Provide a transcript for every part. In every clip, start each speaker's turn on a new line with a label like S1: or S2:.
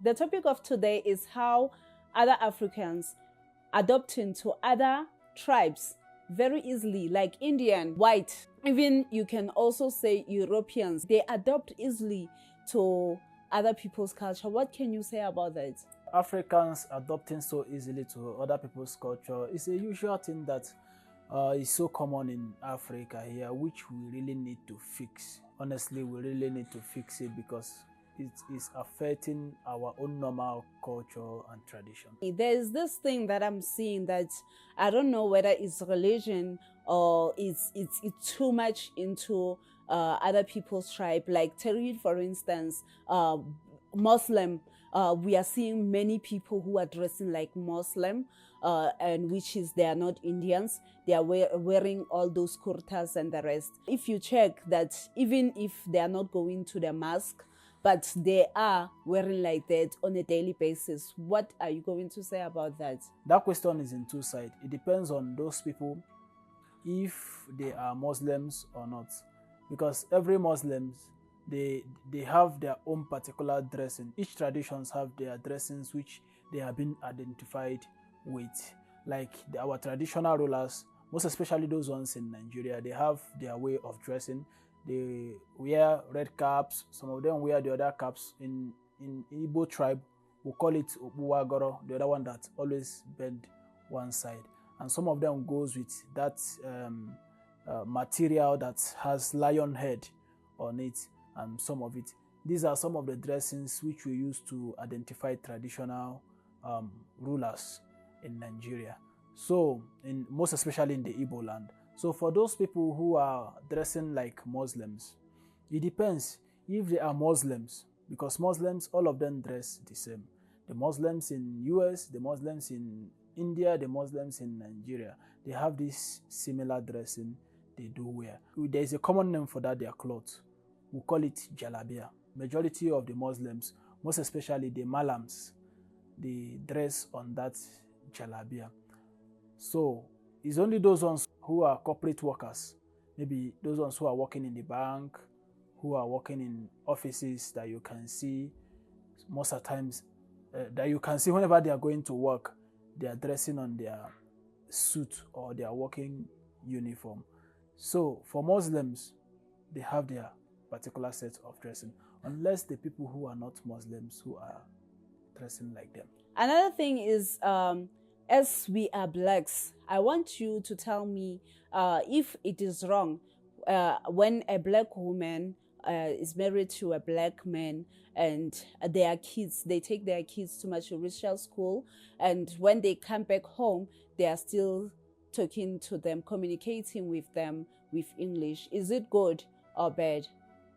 S1: The topic of today is how other Africans adopt into other tribes very easily, like Indian, white, even you can also say Europeans. They adopt easily to other people's culture. What can you say about that?
S2: Africans adopting so easily to other people's culture is a usual thing that is so common in Africa here, which we really need to fix. Honestly, we really need to fix it because it is affecting our own normal culture and tradition.
S1: There's this thing that I'm seeing that I don't know whether it's religion or it's too much into other people's tribe. Like Terry, for instance, Muslim. We are seeing many people who are dressing like Muslim, and which is they are not Indians. They are wearing all those kurtas and the rest. If you check that, even if they are not going to the mosque, but they are wearing like that on a daily basis, what are you going to say about that?
S2: That question is in two sides. It depends on those people if they are Muslims or not, because every Muslims they have their own particular dressing. Each traditions have their dressings which they have been identified with. Like our traditional rulers, most especially those ones in Nigeria, they have their way of dressing. They wear red caps. Some of them wear the other caps. In Igbo tribe, we call it Obuwagoro, the other one that always bend one side. And some of them goes with that material that has lion head on it, and some of it. These are some of the dressings which we use to identify traditional rulers in Nigeria. So, most especially in the Igbo land. So for those people who are dressing like Muslims, it depends if they are Muslims, because Muslims, all of them dress the same. The Muslims in US, the Muslims in India, the Muslims in Nigeria, they have this similar dressing they do wear. There is a common name for that, their clothes. We call it jalabia. Majority of the Muslims, most especially the Malams, they dress on that jalabia. So it's only those ones who are corporate workers, maybe those ones who are working in the bank, who are working in offices, that you can see most of the times, that you can see whenever they are going to work, they are dressing on their suit or their working uniform. So for Muslims, they have their particular set of dressing, unless the people who are not Muslims who are dressing like them.
S1: Another thing is, as we are blacks, I want you to tell me if it is wrong when a black woman is married to a black man and their kids, they take their kids to matrilineal school, and when they come back home, they are still talking to them, communicating with them with English. Is it good or bad?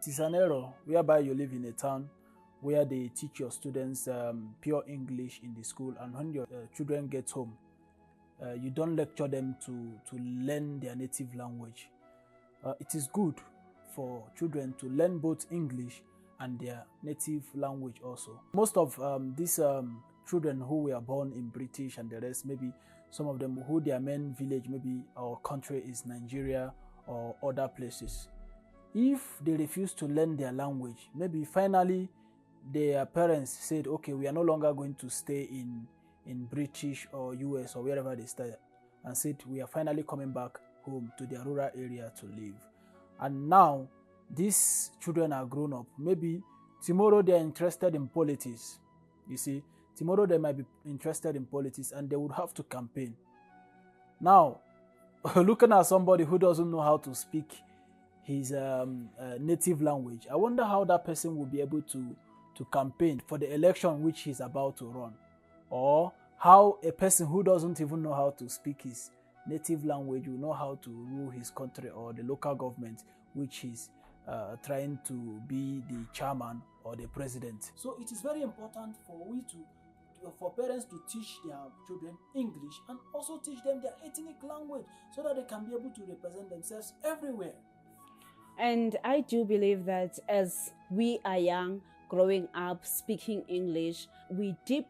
S2: It is an error whereby you live in a town where they teach your students pure English in the school, and when your children get home, you don't lecture them to learn their native language. It is good for children to learn both English and their native language also. Most of these children who were born in British and the rest, maybe some of them who their main village, maybe our country is Nigeria or other places. If they refuse to learn their language, maybe finally their parents said, okay, we are no longer going to stay in British or US or wherever they stay, and said we are finally coming back home to their rural area to live. And now these children are grown up. Maybe tomorrow they are interested in politics. You see, tomorrow they might be interested in politics and they would have to campaign. Now, looking at somebody who doesn't know how to speak his native language, I wonder how that person will be able to campaign for the election which he's about to run, or how a person who doesn't even know how to speak his native language will know how to rule his country or the local government which he's trying to be the chairman or the president. So it is very important for parents to teach their children English and also teach them their ethnic language so that they can be able to represent themselves everywhere.
S1: And I do believe that as we are young, growing up, speaking English, we dip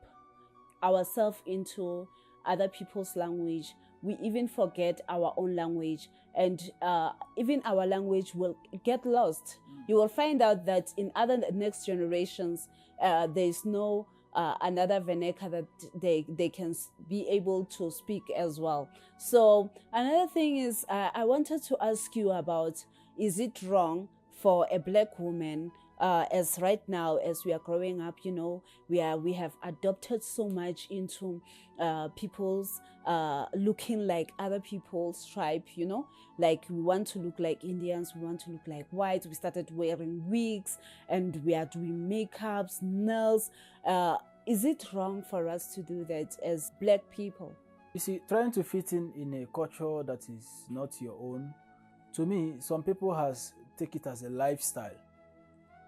S1: ourselves into other people's language. we even forget our own language, and even our language will get lost. You will find out that in other next generations, there is no another vernacular that they can be able to speak as well. So another thing is, I wanted to ask you about, is it wrong for a black woman, as right now as we are growing up, we have adopted so much into people's looking like other people's tribe, like we want to look like Indians, we want to look like whites. We started wearing wigs and we are doing makeups, nails. Is it wrong for us to do that as black people?
S2: You see, trying to fit in a culture that is not your own, to me, some people has take it as a lifestyle.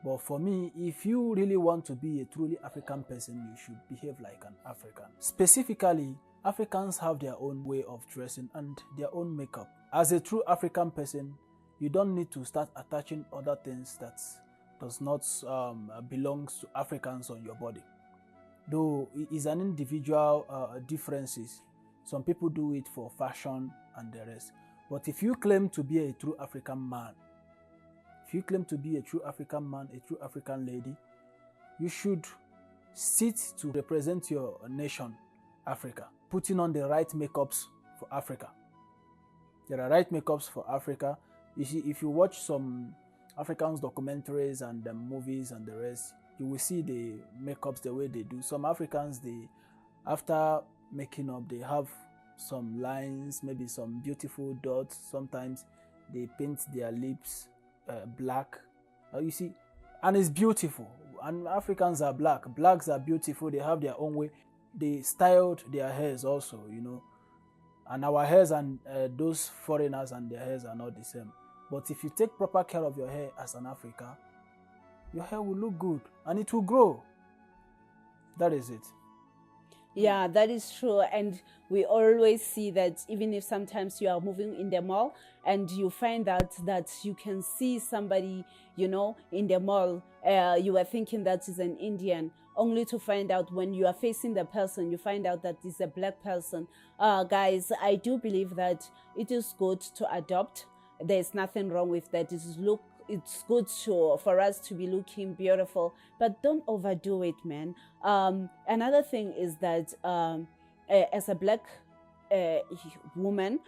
S2: But for me, if you really want to be a truly African person, you should behave like an African. Specifically, Africans have their own way of dressing and their own makeup. As a true African person, you don't need to start attaching other things that does not belongs to Africans on your body. Though it is an individual differences. Some people do it for fashion and the rest. But if you claim to be a true African man, if you claim to be a true African man, a true African lady, you should sit to represent your nation, Africa, putting on the right makeups for Africa. There are right makeups for Africa. You see, if you watch some Africans documentaries and the movies and the rest, you will see the makeups the way they do. Some Africans, after making up, they have some lines, maybe some beautiful dots. Sometimes they paint their lips black. You see, and it's beautiful. And Africans are black. Blacks are beautiful. They have their own way. They styled their hairs also, And our hairs and those foreigners and their hairs are not the same. But if you take proper care of your hair as an African, your hair will look good and it will grow. That is it.
S1: Yeah, that is true. And we always see that even if sometimes you are moving in the mall and you find out that you can see somebody, in the mall, you are thinking that is an Indian, only to find out when you are facing the person, you find out that it's a black person. Guys, I do believe that it is good to adopt. There's nothing wrong with that. It's good for us to be looking beautiful, but don't overdo it, man. Another thing is that as a black woman,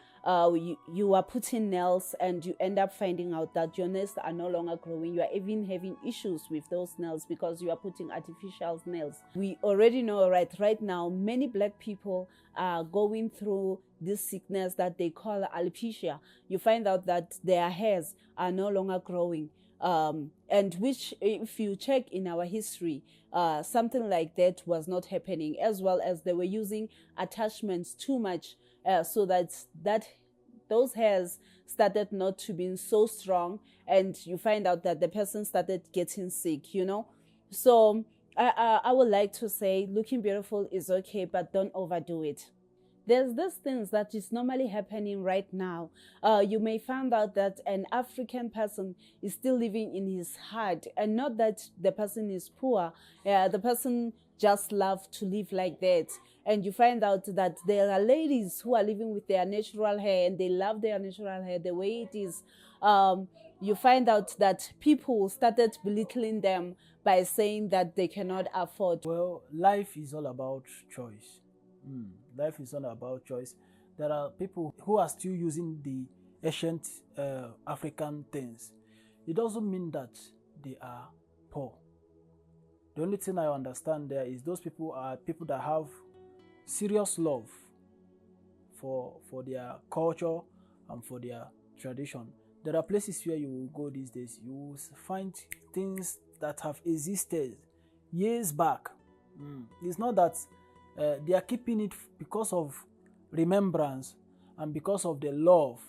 S1: you are putting nails and you end up finding out that your nails are no longer growing. You are even having issues with those nails because you are putting artificial nails. We already know right now, many black people are going through this sickness that they call alopecia. You find out that their hairs are no longer growing. And which, if you check in our history, something like that was not happening, as well as they were using attachments too much, so that those hairs started not to be so strong, and you find out that the person started getting sick. So I would like to say, looking beautiful is okay, but don't overdo it. There's this things that is normally happening right now. You may find out that an African person is still living in his heart, and not that the person is poor. The person just love to live like that. And you find out that there are ladies who are living with their natural hair and they love their natural hair the way it is. You find out that people started belittling them by saying that they cannot afford.
S2: Well, life is all about choice. Life is all about choice. There are people who are still using the ancient African things. It doesn't mean that they are poor. The only thing I understand there is those people are people that have serious love for their culture and for their tradition. There are places where you will go these days, you will find things that have existed years back. It's not that they are keeping it because of remembrance and because of the love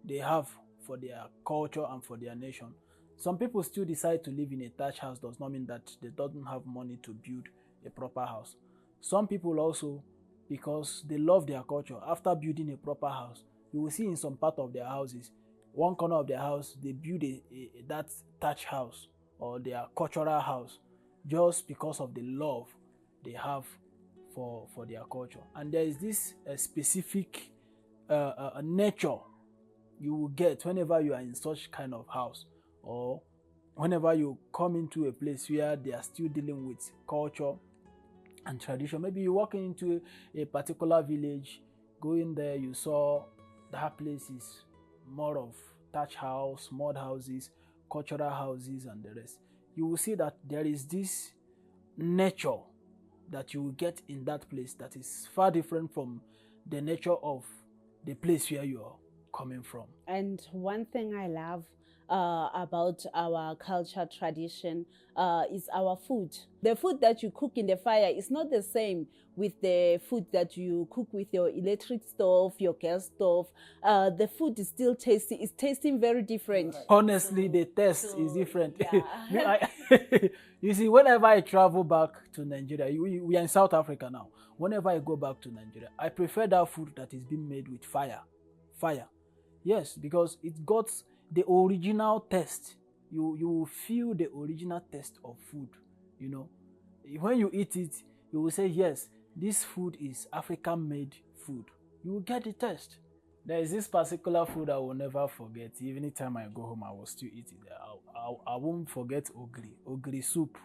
S2: they have for their culture and for their nation. Some people still decide to live in a thatch house. Does not mean that they don't have money to build a proper house. Some people also, because they love their culture, after building a proper house, you will see in some part of their houses, one corner of their house, they build that thatch house or their cultural house just because of the love they have for their culture. And there is this specific nature you will get whenever you are in such kind of house, or whenever you come into a place where they are still dealing with culture and tradition. Maybe you walk into a particular village, go in there, you saw that place is more of thatch house, mud houses, cultural houses, and the rest. You will see that there is this nature that you will get in that place that is far different from the nature of the place where you are coming from.
S1: And one thing I love about our culture tradition is our food. The food that you cook in the fire is not the same with the food that you cook with your electric stove, your gas stove. The food is still tasty. It's tasting very different.
S2: Honestly, the taste is different. You see, whenever I travel back to Nigeria, we are in South Africa now. Whenever I go back to Nigeria, I prefer that food that is being made with fire. Fire. Yes, because it got the original taste. You will feel the original taste of food. You know, when you eat it, you will say, yes, this food is African made food. You will get the taste. There is this particular food I will never forget. Even anytime I go home, I will still eat it. I won't forget ogri soup.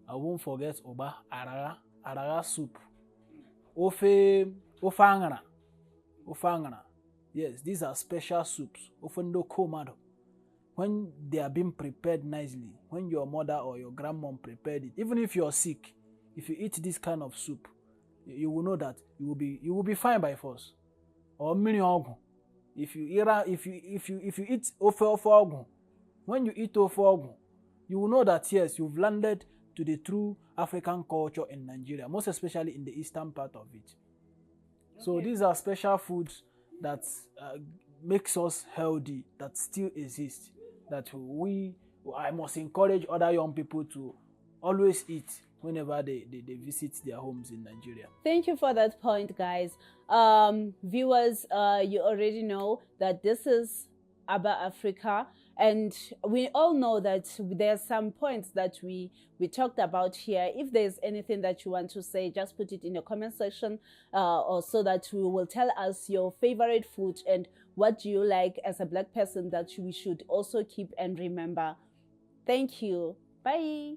S2: I won't forget oba, araga soup. Ofe angana. Yes, these are special soups. Often no komado. When they are being prepared nicely, when your mother or your grandmom prepared it, even if you're sick, if you eat this kind of soup, you will know that you will be fine by force. Or mini ogun. If you eat ofe ogun, when you eat ofe ogun, you will know that yes, you've landed to the true African culture in Nigeria, most especially in the eastern part of it. Okay. So these are special foods that makes us healthy, that still exist, that I must encourage other young people to always eat whenever they visit their homes in Nigeria.
S1: Thank you for that point, guys. Viewers, you already know that this is about Africa, and we all know that there are some points that we talked about here. If there's anything that you want to say, just put it in the comment section, or so that you will tell us your favorite food and what do you like as a Black person that we should also keep and remember. Thank you. Bye.